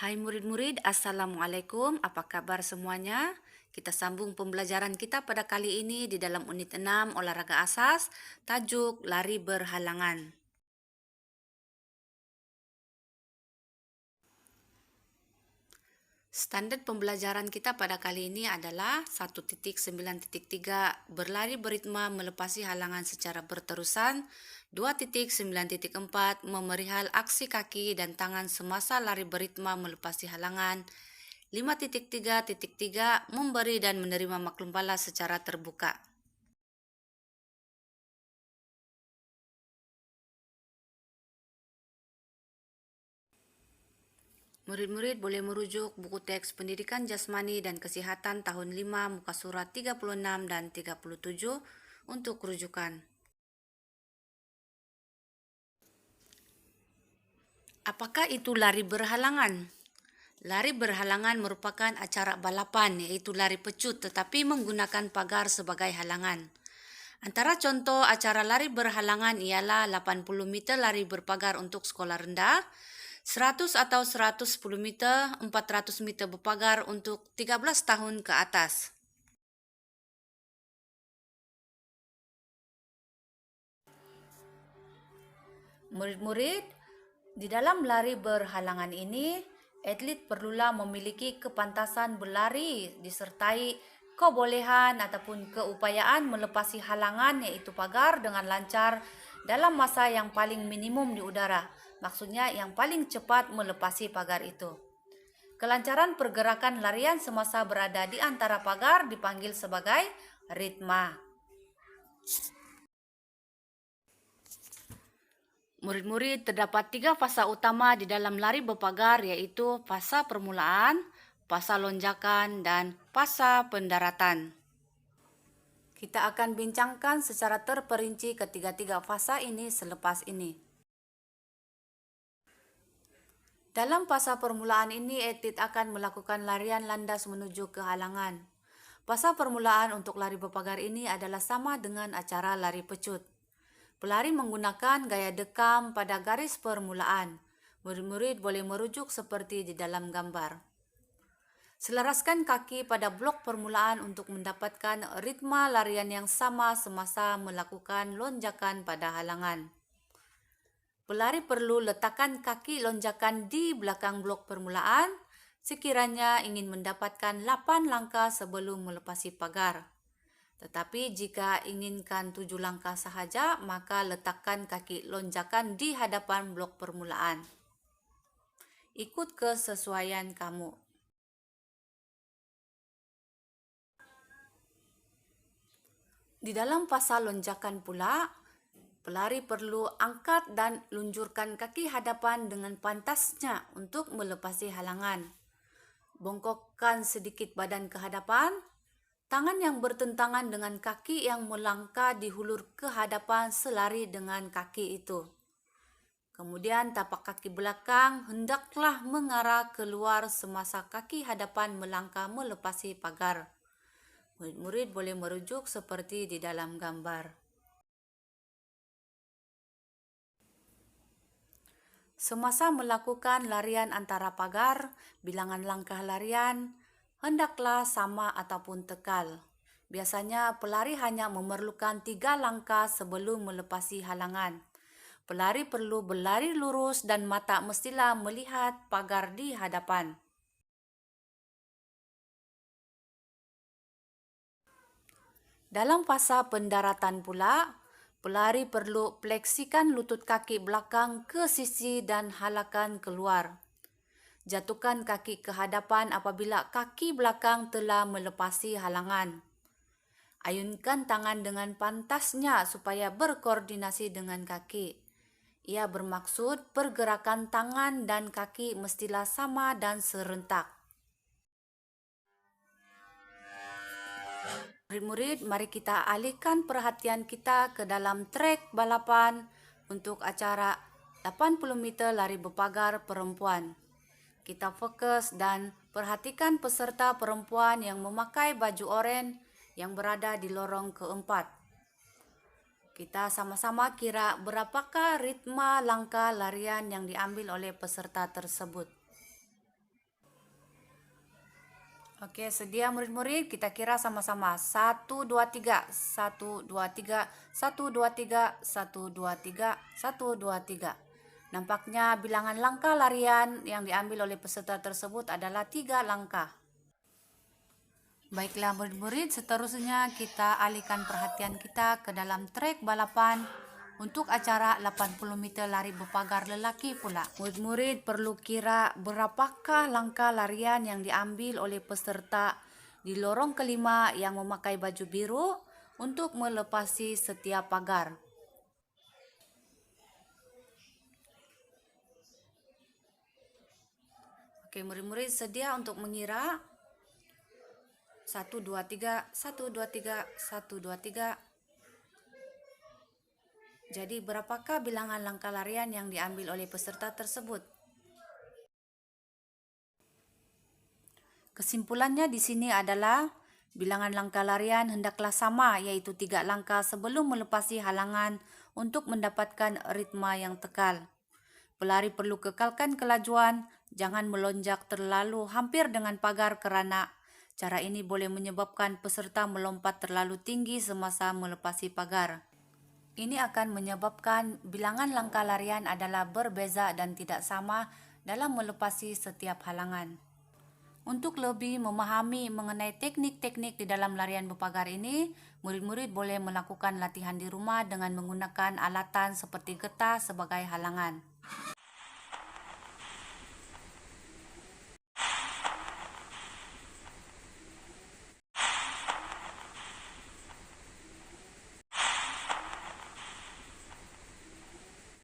Hai murid-murid, Assalamualaikum. Apa kabar semuanya? Kita sambung pembelajaran kita pada kali ini di dalam unit 6 olahraga asas, tajuk lari berhalangan. Standar pembelajaran kita pada kali ini adalah 1.9.3 berlari beritma melepasi halangan secara berterusan, 2.9.4 memerihal aksi kaki dan tangan semasa lari beritma melepasi halangan, 5.3.3 memberi dan menerima maklum balas secara terbuka. Murid-murid boleh merujuk buku teks Pendidikan Jasmani dan Kesihatan tahun 5 muka surat 36 dan 37 untuk rujukan. Apakah itu lari berhalangan? Lari berhalangan merupakan acara balapan yaitu lari pecut tetapi menggunakan pagar sebagai halangan. Antara contoh acara lari berhalangan ialah 80 meter lari berpagar untuk sekolah rendah, 100 atau 110 meter, 400 meter berpagar untuk 13 tahun ke atas. Murid-murid, di dalam lari berhalangan ini, atlet perlulah memiliki kepantasan berlari disertai kebolehan ataupun keupayaan melepasi halangan yaitu pagar dengan lancar dalam masa yang paling minimum di udara. Maksudnya yang paling cepat melepasi pagar itu. Kelancaran pergerakan larian semasa berada di antara pagar dipanggil sebagai ritma. Murid-murid, terdapat 3 fasa utama di dalam lari berpagar yaitu fasa permulaan, fasa lonjakan, dan fasa pendaratan. Kita akan bincangkan secara terperinci ketiga-tiga fasa ini selepas ini. Dalam fasa permulaan ini, atlet akan melakukan larian landas menuju ke halangan. Fasa permulaan untuk lari berpagar ini adalah sama dengan acara lari pecut. Pelari menggunakan gaya dekam pada garis permulaan. Murid-murid boleh merujuk seperti di dalam gambar. Selaraskan kaki pada blok permulaan untuk mendapatkan ritma larian yang sama semasa melakukan lonjakan pada halangan. Pelari perlu letakkan kaki lonjakan di belakang blok permulaan sekiranya ingin mendapatkan 8 langkah sebelum melepasi pagar. Tetapi jika inginkan 7 langkah sahaja, maka letakkan kaki lonjakan di hadapan blok permulaan. Ikut kesesuaian kamu. Di dalam fasa lonjakan pula, pelari perlu angkat dan lunjurkan kaki hadapan dengan pantasnya untuk melepasi halangan. Bongkokkan sedikit badan ke hadapan. Tangan yang bertentangan dengan kaki yang melangkah dihulur ke hadapan selari dengan kaki itu. Kemudian tapak kaki belakang hendaklah mengarah keluar semasa kaki hadapan melangkah melepasi pagar. Murid-murid boleh merujuk seperti di dalam gambar. Semasa melakukan larian antara pagar, bilangan langkah larian hendaklah sama ataupun tekal. Biasanya pelari hanya memerlukan 3 langkah sebelum melepasi halangan. Pelari perlu berlari lurus dan mata mestilah melihat pagar di hadapan. Dalam fasa pendaratan pula, pelari perlu fleksikan lutut kaki belakang ke sisi dan halakan keluar. Jatuhkan kaki ke hadapan apabila kaki belakang telah melepasi halangan. Ayunkan tangan dengan pantasnya supaya berkoordinasi dengan kaki. Ia bermaksud pergerakan tangan dan kaki mestilah sama dan serentak. Murid-murid, mari kita alihkan perhatian kita ke dalam trek balapan untuk acara 80 meter lari berpagar perempuan. Kita fokus dan perhatikan peserta perempuan yang memakai baju oranye yang berada di lorong keempat. Kita sama-sama kira berapakah ritma langkah larian yang diambil oleh peserta tersebut. Oke, sedia murid-murid? Kita kira sama-sama. 1, 2, 3. 1, 2, 3. 1, 2, 3. 1, 2, 3. 1, 2, 3. Nampaknya bilangan langkah larian yang diambil oleh peserta tersebut adalah 3 langkah. Baiklah murid-murid, seterusnya kita alihkan perhatian kita ke dalam trek balapan untuk acara 80 meter lari berpagar lelaki pula. Murid-murid perlu kira berapakah langkah larian yang diambil oleh peserta di lorong kelima yang memakai baju biru untuk melepasi setiap pagar. Oke, murid-murid sedia untuk mengira? 1, 2, 3, 1, 2, 3, 1, 2, 3. Jadi berapakah bilangan langkah larian yang diambil oleh peserta tersebut? Kesimpulannya di sini adalah bilangan langkah larian hendaklah sama, yaitu 3 langkah sebelum melepasi halangan untuk mendapatkan ritma yang tekal. Pelari perlu kekalkan kelajuan, jangan melonjak terlalu hampir dengan pagar kerana cara ini boleh menyebabkan peserta melompat terlalu tinggi semasa melepasi pagar. Ini akan menyebabkan bilangan langkah larian adalah berbeza dan tidak sama dalam melepasi setiap halangan. Untuk lebih memahami mengenai teknik-teknik di dalam larian berpagar ini, murid-murid boleh melakukan latihan di rumah dengan menggunakan alatan seperti getah sebagai halangan.